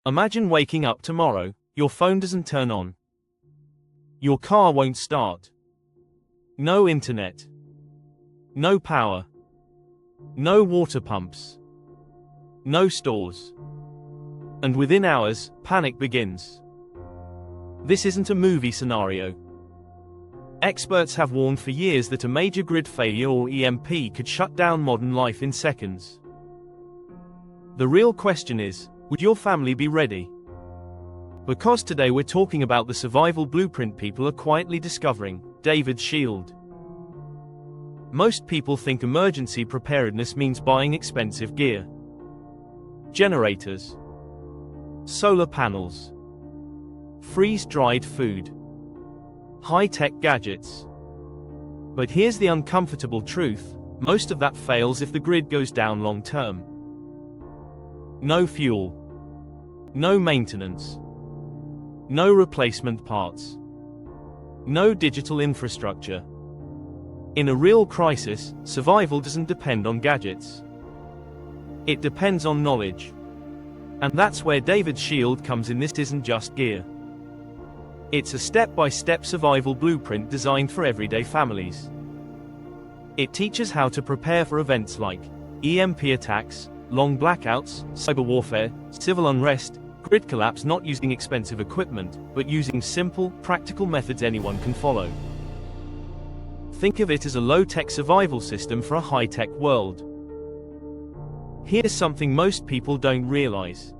Imagine waking up tomorrow, your phone doesn't turn on. Your car won't start. No internet. No power. No water pumps. No stores. And within hours, panic begins. This isn't a movie scenario. Experts have warned for years that a major grid failure or EMP could shut down modern life in seconds. The real question is, would your family be ready? Because today we're talking about the survival blueprint people are quietly discovering, David Shield. Most people think emergency preparedness means buying expensive gear. Generators. Solar panels. Freeze-dried food. High-tech gadgets. But here's the uncomfortable truth, most of that fails if the grid goes down long-term. No fuel. No maintenance. No replacement parts. No digital infrastructure. In a real crisis, survival doesn't depend on gadgets. It depends on knowledge. And that's where David Shield comes in. This isn't just gear. It's a step-by-step survival blueprint designed for everyday families. It teaches how to prepare for events like EMP attacks, long blackouts, cyber warfare, civil unrest, grid collapse, not using expensive equipment, but using simple, practical methods anyone can follow. Think of it as a low-tech survival system for a high-tech world. Here's something most people don't realize.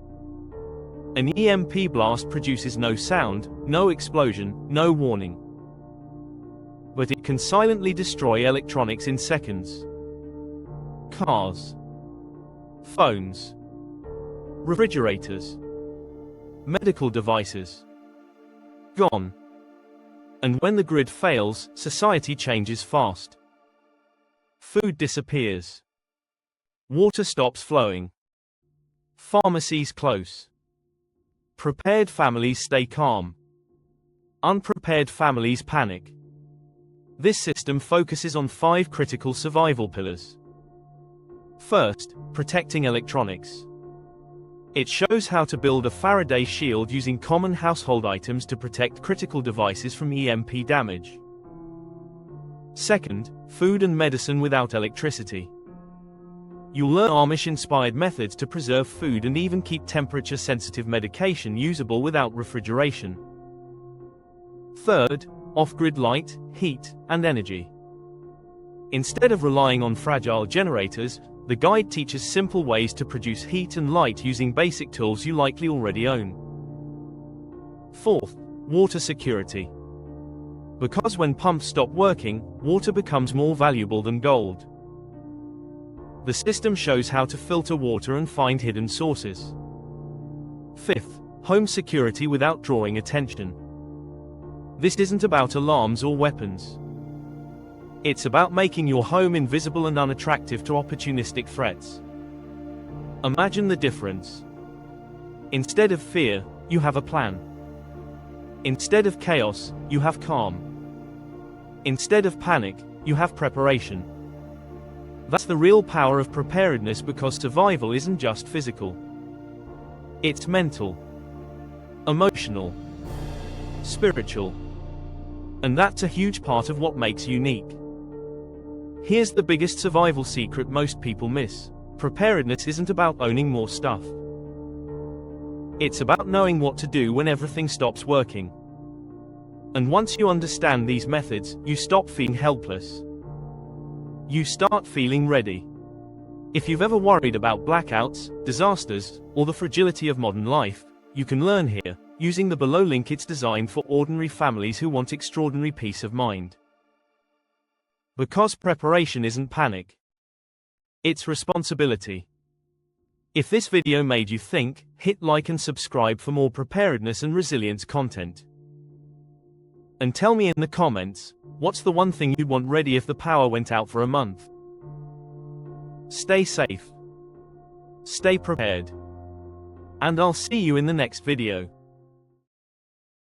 An EMP blast produces no sound, no explosion, no warning. But it can silently destroy electronics in seconds. Cars. Phones. Refrigerators. Medical devices. Gone. And when the grid fails, society changes fast. Food disappears. Water stops flowing. Pharmacies close. Prepared families stay calm. Unprepared families panic. This system focuses on 5 critical survival pillars. First, protecting electronics. It shows how to build a Faraday shield using common household items to protect critical devices from EMP damage. Second, food and medicine without electricity. You'll learn Amish-inspired methods to preserve food and even keep temperature-sensitive medication usable without refrigeration. Third, off-grid light, heat, and energy. Instead of relying on fragile generators, the guide teaches simple ways to produce heat and light using basic tools you likely already own. Fourth, water security. Because when pumps stop working, water becomes more valuable than gold. The system shows how to filter water and find hidden sources. Fifth, home security without drawing attention. This isn't about alarms or weapons. It's about making your home invisible and unattractive to opportunistic threats. Imagine the difference. Instead of fear, you have a plan. Instead of chaos, you have calm. Instead of panic, you have preparation. That's the real power of preparedness, because survival isn't just physical. It's mental, emotional, spiritual. And that's a huge part of what makes you unique. Here's the biggest survival secret most people miss. Preparedness isn't about owning more stuff. It's about knowing what to do when everything stops working. And once you understand these methods, you stop feeling helpless. You start feeling ready. If you've ever worried about blackouts, disasters, or the fragility of modern life, you can learn here, using the below link. It's designed for ordinary families who want extraordinary peace of mind. Because preparation isn't panic. It's responsibility. If this video made you think, hit like and subscribe for more preparedness and resilience content. And tell me in the comments, what's the one thing you'd want ready if the power went out for a month? Stay safe. Stay prepared. And I'll see you in the next video.